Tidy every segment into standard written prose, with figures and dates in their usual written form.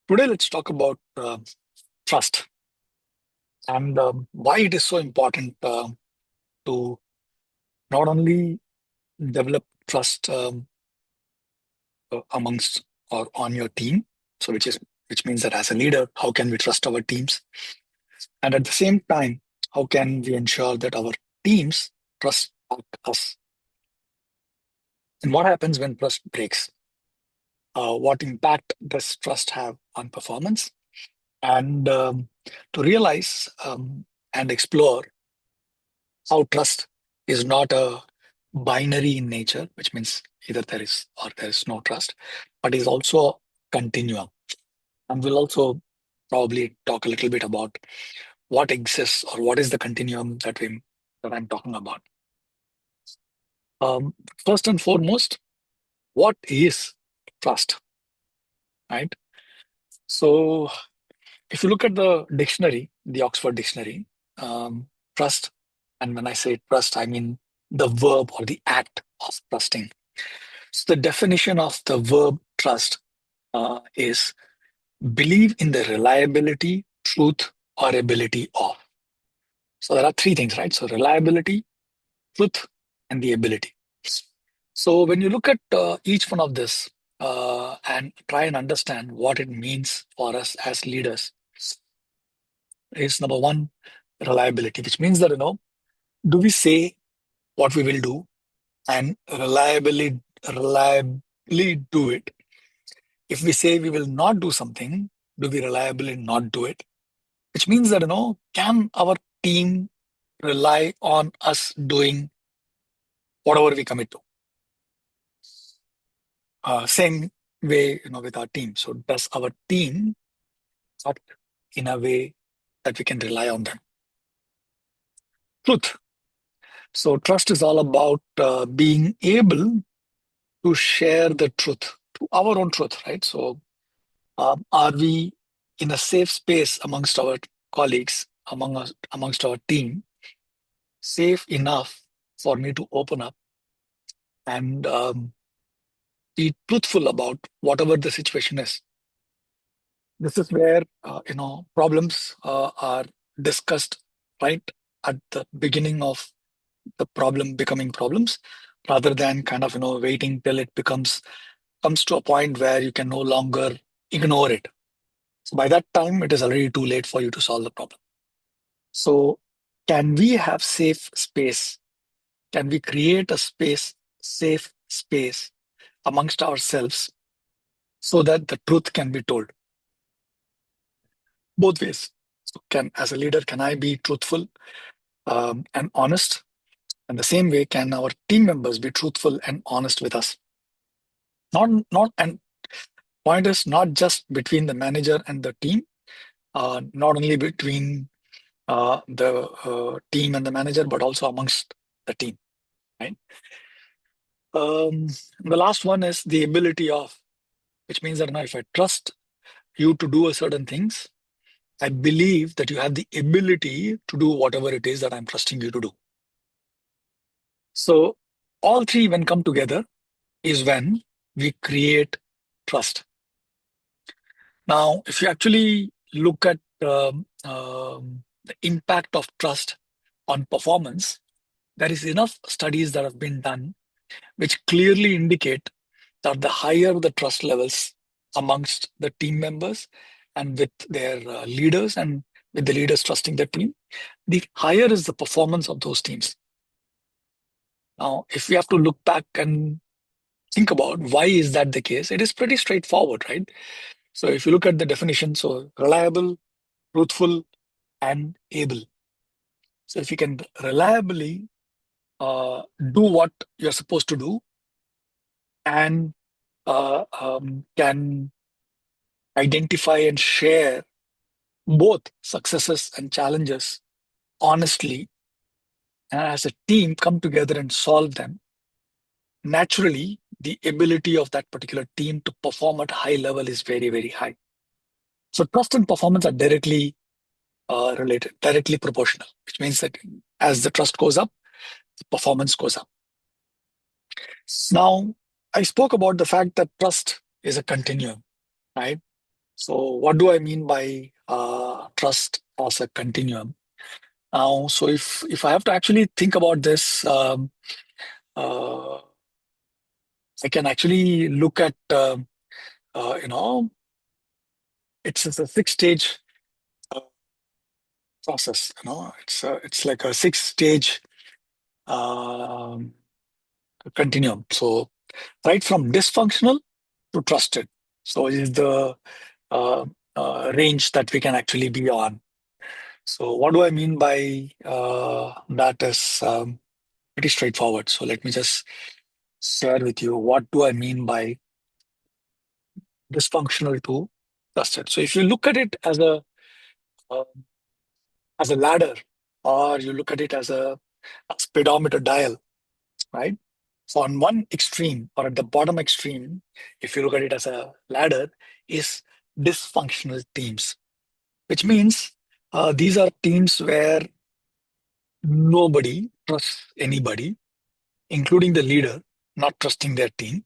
Today, let's talk about trust and why it is so important to not only develop trust amongst or on your team. So, which means that as a leader, how can we trust our teams? And at the same time, how can we ensure that our teams trust back us? And what happens when trust breaks? What impact does trust have on performance? And to realize and explore how trust is not a binary in nature, which means either there is or there is no trust, but is also a continuum. And we'll also probably talk a little bit about what exists or what is the continuum that I'm talking about. Um, First and foremost, what is trust, right? So if you look at the dictionary, the Oxford Dictionary, trust, and when I say trust, I mean the verb or the act of trusting. So the definition of the verb trust is believe in the reliability, truth, or ability of. So there are three things, right? So reliability, truth, and the ability. So when you look at each one of this and try and understand what it means for us as leaders, is number one, reliability, which means that, do we say what we will do and reliably do it? If we say we will not do something, do we reliably not do it? Which means that, can our team rely on us doing whatever we commit to? Same way, with our team. So does our team act in a way that we can rely on them? Truth. So trust is all about being able to share the truth, to our own truth, right? So are we in a safe space amongst our colleagues, amongst our team, safe enough for me to open up and be truthful about whatever the situation is? This is where problems are discussed right at the beginning of the problem becoming problems, rather than kind of waiting till it comes to a point where you can no longer ignore it. So by that time, it is already too late for you to solve the problem. So can we have safe space? Can we create a safe space amongst ourselves so that the truth can be told both ways? So as a leader, can I be truthful and honest? And the same way, can our team members be truthful and honest with us? And point is not just between the manager and the team, not only between the team and the manager, but also amongst the team, right? The last one is the ability of, which means that now if I trust you to do a certain things, I believe that you have the ability to do whatever it is that I'm trusting you to do. So all three, when come together, is when we create trust. Now, if you actually look at the impact of trust on performance, there is enough studies that have been done which clearly indicate that the higher the trust levels amongst the team members and with their leaders and with the leaders trusting their team, the higher is the performance of those teams. Now, if we have to look back and think about why is that the case, it is pretty straightforward, right? So if you look at the definition, so reliable, truthful, and able. So if you can reliably do what you're supposed to do and can identify and share both successes and challenges honestly, and as a team come together and solve them, naturally, the ability of that particular team to perform at high level is very, very high. So trust and performance are directly related, directly proportional, which means that as the trust goes up, the performance goes up. Now, I spoke about the fact that trust is a continuum, right? So, what do I mean by trust as a continuum? Now, so if I have to actually think about this, uh, I can actually look at you know it's a six-stage uh, process. It's like a six-stage um, continuum. So right from dysfunctional to trusted. So is the uh, range that we can actually be on. So what do I mean by that is pretty straightforward. So let me just share with you what do I mean by dysfunctional to trusted. So if you look at it uh, as a ladder, or you look at it as speedometer dial, right? So on one extreme or at the bottom extreme, if you look at it as a ladder, is dysfunctional teams, which means these are teams where nobody trusts anybody, including the leader not trusting their team,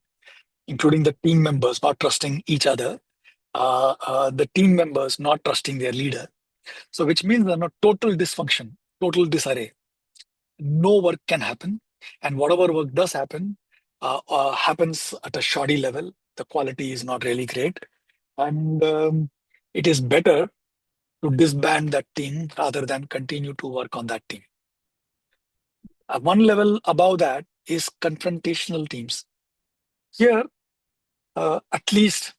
including the team members not trusting each other, the team members not trusting their leader. So, which means they're not total dysfunction, total disarray. No work can happen, and whatever work does happen happens at a shoddy level. The quality is not really great, and it is better to disband that team rather than continue to work on that team. One level above that is confrontational teams. Here, at least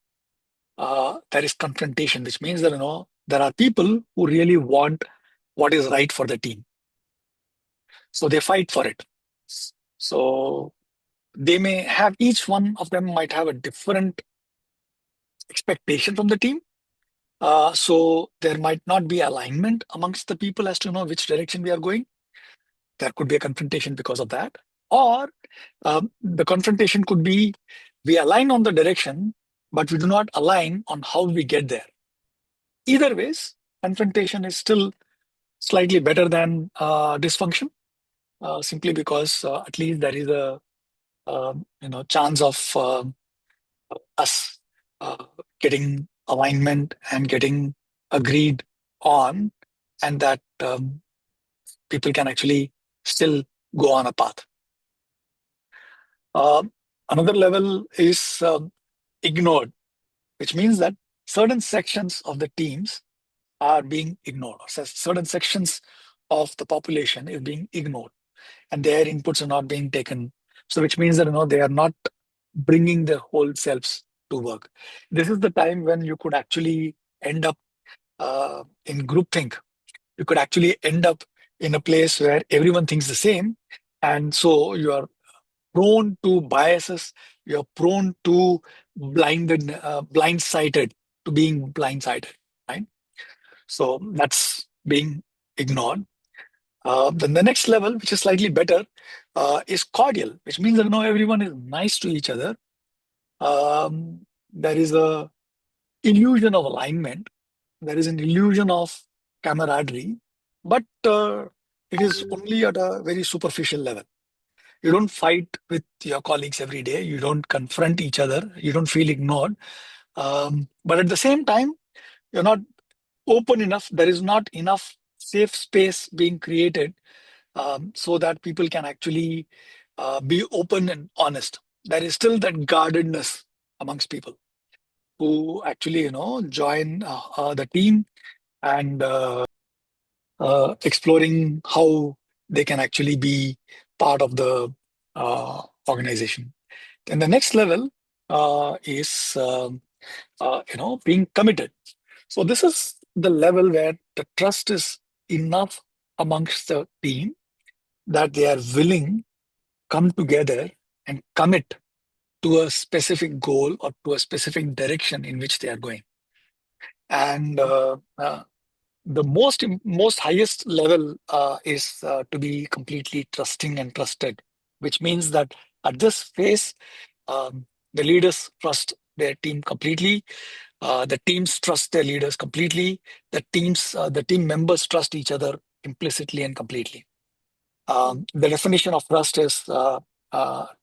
there is confrontation, which means that there are people who really want what is right for the team, so they fight for it. So they may have each one of them might have a different expectation from the team. So there might not be alignment amongst the people as to know which direction we are going. There could be a confrontation because of that, or the confrontation could be we align on the direction, but we do not align on how we get there. Either ways, confrontation is still slightly better than dysfunction, simply because at least there is a chance of us uh, getting alignment and getting agreed on, and that people can actually still go on a path. Uh, Another level is ignored, which means that certain sections of the teams are being ignored, or certain sections of the population is being ignored, and their inputs are not being taken. So, which means that they are not bringing their whole selves to work. This is the time when you could actually end up in groupthink. You could actually end up in a place where everyone thinks the same, and so you are prone to biases. You're prone to blindsided, to being blindsided, right? So that's being ignored. Then the next level, which is slightly better, is cordial, which means that everyone is nice to each other. There is a illusion of alignment. There is an illusion of camaraderie, but it is only at a very superficial level. You don't fight with your colleagues every day. You don't confront each other. You don't feel ignored. But at the same time, you're not open enough. There is not enough safe space being created so that people can actually be open and honest. There is still that guardedness amongst people who actually, join the team and exploring how they can actually be part of the organization. And the next level is, being committed. So this is the level where the trust is enough amongst the team that they are willing come together and commit to a specific goal or to a specific direction in which they are going. And the most highest level is to be completely trusting and trusted, which means that at this phase, the leaders trust their team completely. The teams trust their leaders completely. The team members trust each other implicitly and completely. The definition of trust is to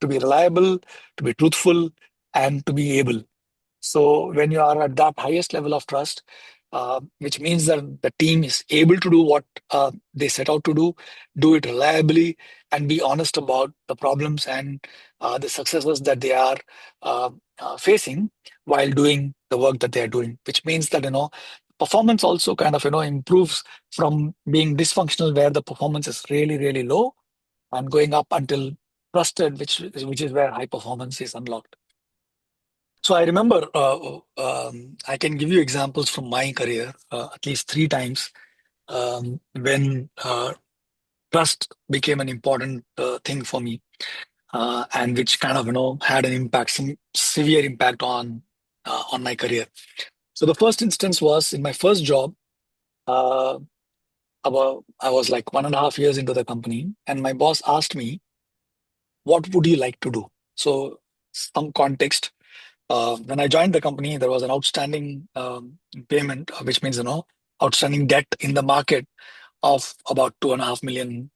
be reliable, to be truthful, and to be able. So when you are at that highest level of trust, which means that the team is able to do what they set out to do it reliably, and be honest about the problems and the successes that they are uh, facing while doing the work that they are doing. Which means that performance also kind of improves from being dysfunctional, where the performance is really really low, and going up until trusted, which is where high performance is unlocked. So I remember, I can give you examples from my career, at least three times, when trust became an important thing for me, and which kind of had an impact, some severe impact on my career. So the first instance was in my first job. Uh, I was like 1.5 years into the company, and my boss asked me, "What would you like to do?" So some context. When I joined the company, there was an outstanding payment, which means outstanding debt in the market of about 2.5 million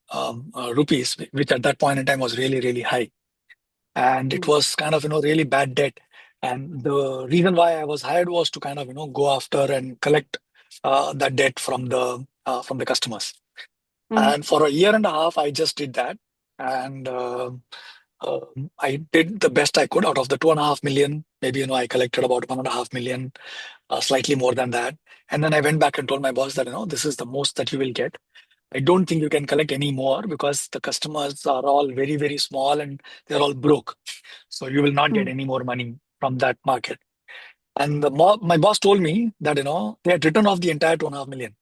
rupees, which at that point in time was really really high, and it mm, was kind of really bad debt. And the reason why I was hired was to kind of go after and collect that debt from the customers. mm, And for a year and a half, I just did that, and I did the best I could out of the 2.5 million. Maybe I collected about 1.5 million, slightly more than that. And then I went back and told my boss that this is the most that you will get. I don't think you can collect any more because the customers are all very very small and they're all broke. So you will not get mm, any more money from that market. And my boss told me that they had written off the entire 2.5 million.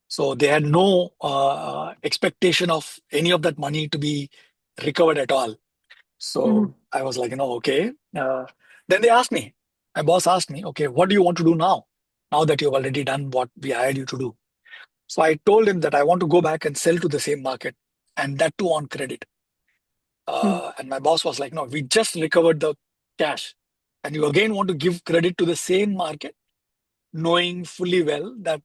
So they had no expectation of any of that money to be recovered at all. mm, So I was like, okay. Then they asked me, my boss asked me, okay, what do you want to do now? Now that you've already done what we hired you to do. So I told him that I want to go back and sell to the same market, and that too on credit. mm, And my boss was like, no, we just recovered the cash. And you again want to give credit to the same market, knowing fully well that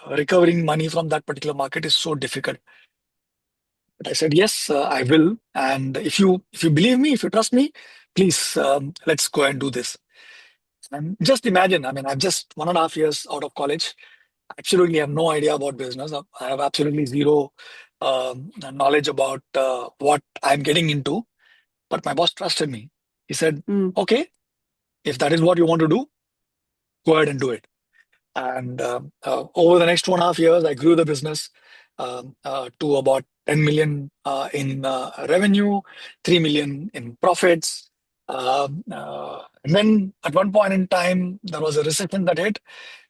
recovering money from that particular market is so difficult. But I said, yes, I will. And if you believe me, if you trust me, please, let's go and do this. And just imagine, I mean, I'm just 1.5 years out of college. Absolutely have no idea about business. I have absolutely zero knowledge about what I'm getting into. But my boss trusted me. He said, mm, okay, if that is what you want to do, go ahead and do it. And over the next 2.5 years, I grew the business to about 10 million in revenue, 3 million in profits. And then at one point in time, there was a recession that hit.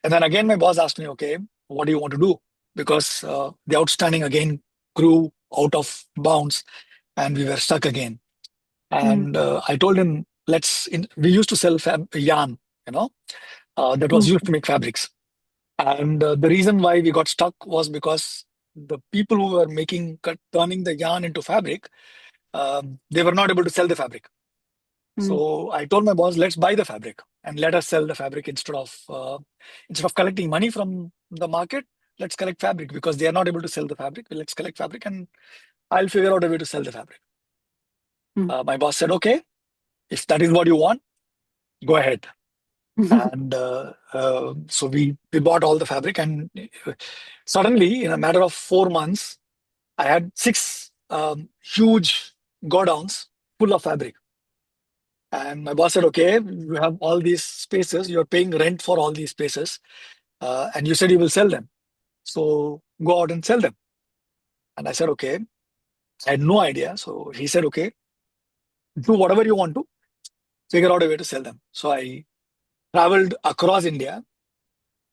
And then again, my boss asked me, okay, what do you want to do? Because the outstanding again grew out of bounds and we were stuck again. mm, And I told him, we used to sell yarn, that was mm, used to make fabrics. And the reason why we got stuck was because the people who were turning the yarn into fabric, they were not able to sell the fabric. mm, So I told my boss, let's buy the fabric and let us sell the fabric instead of collecting money from the market. Let's collect fabric because they are not able to sell the fabric. Let's collect fabric and I'll figure out a way to sell the fabric. mm, My boss said, okay, if that is what you want, go ahead. And so we bought all the fabric, and suddenly, in a matter of 4 months, I had six huge godowns full of fabric. And my boss said, "Okay, you have all these spaces. You're paying rent for all these spaces, and you said you will sell them. So go out and sell them." And I said, "Okay." I had no idea. So he said, "Okay, do whatever you want to. Figure out a way to sell them." So I traveled across India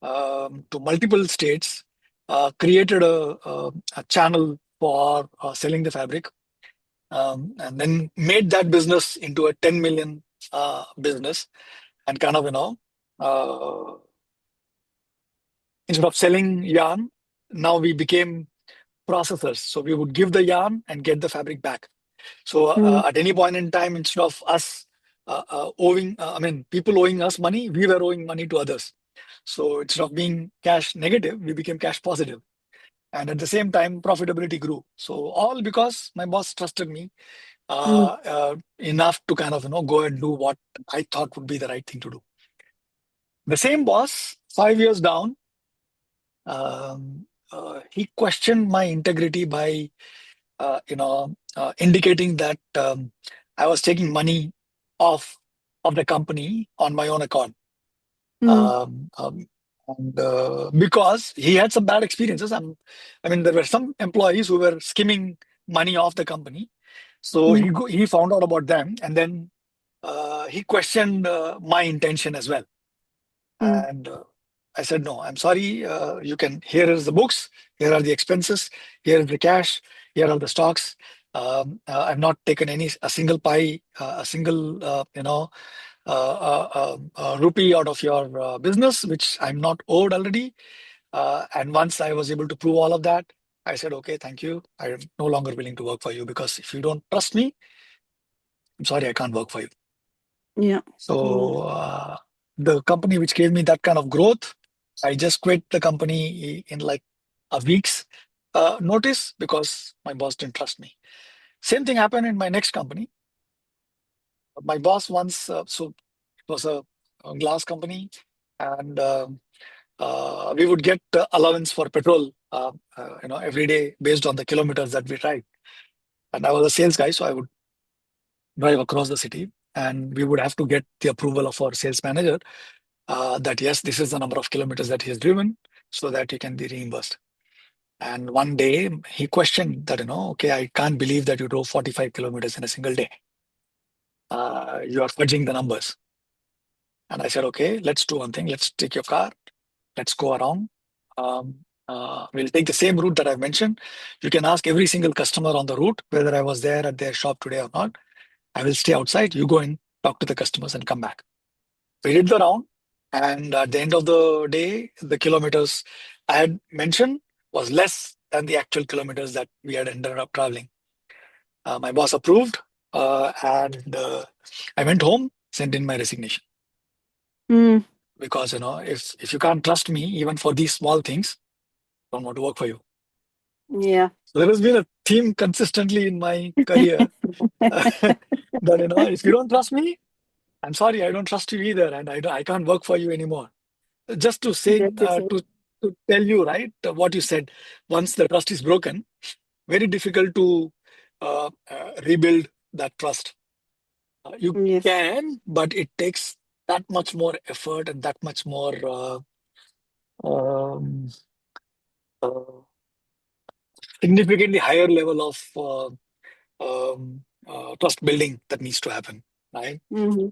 to multiple states, created a channel for selling the fabric, and then made that business into a 10 million business. And kind of, instead of selling yarn, now we became processors. So we would give the yarn and get the fabric back. So mm, at any point in time, instead of us I mean, people owing us money, we were owing money to others. So instead of being cash negative, we became cash positive. And at the same time, profitability grew. So all because my boss trusted me mm, enough to kind of go and do what I thought would be the right thing to do. The same boss, 5 years down, he questioned my integrity by indicating that I was taking money off of the company on my own account. mm, Um, um, and because he had some bad experiences, I mean, there were some employees who were skimming money off the company. So mm, he found out about them, and then he questioned my intention as well. mm, And I said, no, I'm sorry. You can, here is the books, here are the expenses, here is the cash, here are the stocks. I've not taken a single pie, a single, rupee out of your business, which I'm not owed already. And once I was able to prove all of that, I said, okay, thank you. I'm no longer willing to work for you because if you don't trust me, I'm sorry, I can't work for you. yeah, yeah, So the company which gave me that kind of growth, I just quit the company in like a week's notice because my boss didn't trust me. Same thing happened in my next company. My boss once, so it was a glass company, and we would get allowance for petrol, every day based on the kilometers that we drive. And I was a sales guy, so I would drive across the city, and we would have to get the approval of our sales manager that yes, this is the number of kilometers that he has driven, so that he can be reimbursed. And one day he questioned that, okay, I can't believe that you drove 45 kilometers in a single day. You are fudging the numbers. And I said, okay, let's do one thing. Let's take your car. Let's go around. We'll take the same route that I've mentioned. You can ask every single customer on the route whether I was there at their shop today or not. I will stay outside. You go and talk to the customers and come back. We did the round. And at the end of the day, the kilometers I had mentioned was less than the actual kilometers that we had ended up traveling. My boss approved, and I went home, sent in my resignation mm, because if you can't trust me even for these small things, I don't want to work for you. yeah, So there has been a theme consistently in my career that if you don't trust me, I'm sorry, I don't trust you either, and I can't work for you anymore. Just to say, that is it. to tell you, right, what you said, once the trust is broken, very difficult to rebuild that trust. You Yes. can, but it takes that much more effort and that much more um, uh, significantly higher level of trust building that needs to happen, right? Mm-hmm.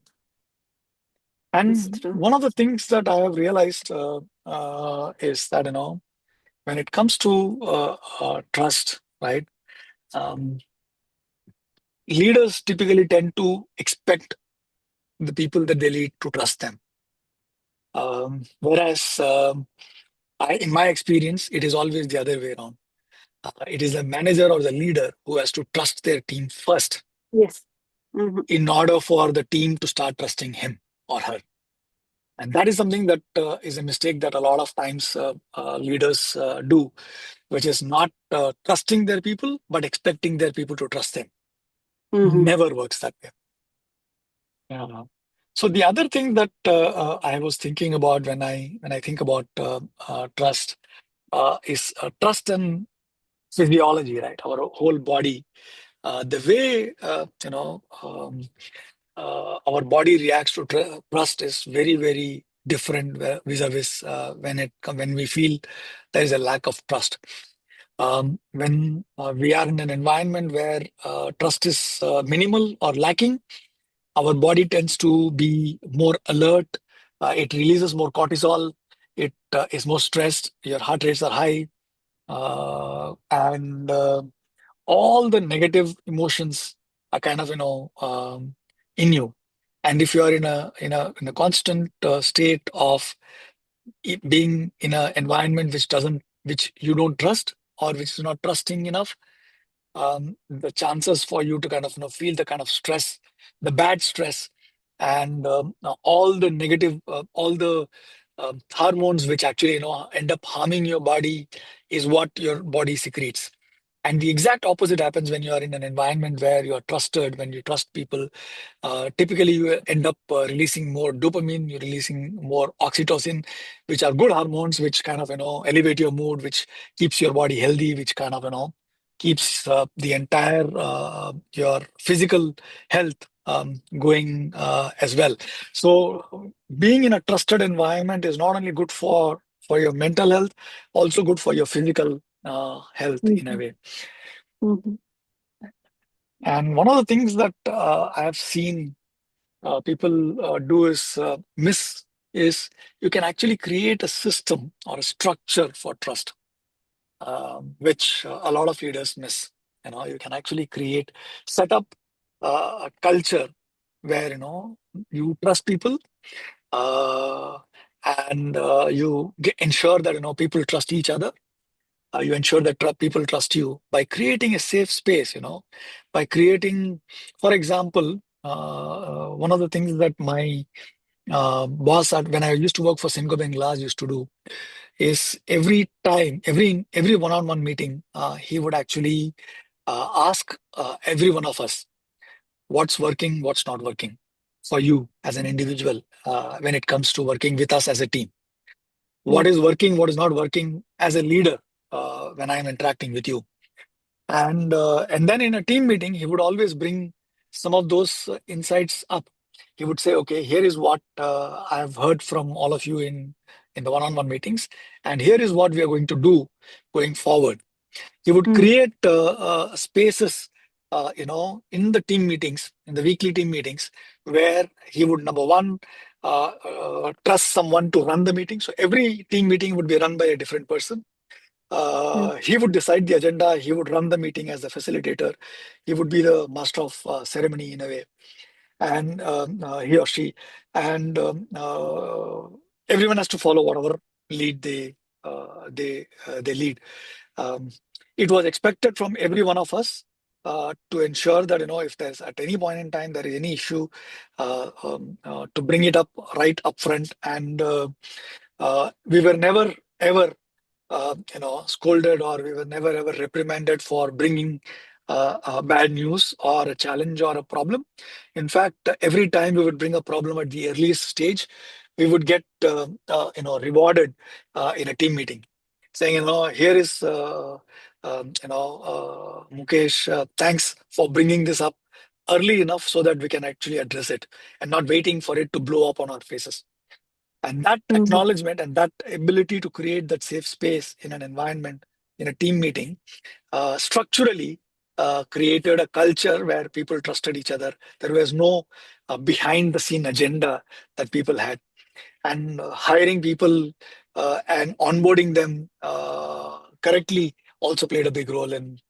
It's And true. one of the things that I have realized is that when it comes to trust, right? Um, Leaders typically tend to expect the people that they lead to trust them. Whereas, in my experience, it is always the other way around. It is the manager or the leader who has to trust their team first Yes. Mm-hmm. in order for the team to start trusting him or her. And that is something that is a mistake that a lot of times leaders do, which is not trusting their people, but expecting their people to trust them. Mm-hmm. Never works that way. Yeah. So the other thing that I was thinking about when I think about trust is trust and physiology, right? Our whole body, the way our body reacts to trust is very very different vis-a-vis when we feel there is a lack of trust. When we are in an environment where trust is minimal or lacking, our body tends to be more alert. It releases more cortisol. It is more stressed. Your heart rates are high, and all the negative emotions are kind of in you. And if you are in a constant state of being in an environment which you don't trust or which is not trusting enough, the chances for you to kind of feel the kind of stress, the bad stress, and all the negative, all the hormones which actually end up harming your body is what your body secretes. And the exact opposite happens when you are in an environment where you are trusted, when you trust people. Typically, you end up releasing more dopamine, you're releasing more oxytocin, which are good hormones, which kind of, elevate your mood, which keeps your body healthy, which kind of, keeps the entire your physical health going as well. So, being in a trusted environment is not only good for your mental health, also good for your physical health in a Mm-hmm. way. Mm-hmm. And one of the things that I have seen people do is miss is you can actually create a system or a structure for trust, which a lot of leaders miss. You can actually set up a culture where you trust people, uh, and ensure that people trust each other. You ensure that people trust you by creating a safe space. By creating, for example, one of the things that my boss when I used to work for Saint-Gobain Glass used to do is every time, every one-on-one meeting, he would actually ask every one of us what's working, what's not working for you as an individual when it comes to working with us as a team. What is working, what is not working as a leader when I am interacting with you. And then in a team meeting, he would always bring some of those insights up. He would say, "Okay, here is what I've heard from all of you in the one-on-one meetings, and here is what we are going to do going forward." He would create spaces, in the team meetings, in the weekly team meetings, where he would, number one, trust someone to run the meeting. So every team meeting would be run by a different person. He would decide the agenda. He would run the meeting as the facilitator. He would be the master of ceremony in a way, and he or she, and everyone has to follow whatever lead they lead. Um, it was expected from every one of us to ensure that if there's at any point in time there is any issue, to bring it up right up front, and we were never ever scolded, or we were never ever reprimanded for bringing bad news or a challenge or a problem. In fact, every time we would bring a problem at the earliest stage, we would get rewarded in a team meeting, saying, here is Mukesh, thanks for bringing this up early enough so that we can actually address it and not waiting for it to blow up on our faces. And that Mm-hmm. acknowledgement and that ability to create that safe space in an environment, in a team meeting, structurally created a culture where people trusted each other. There was no behind the scene agenda that people had. And hiring people and onboarding them correctly also played a big role in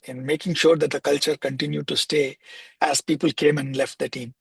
making sure that the culture continued to stay as people came and left the team.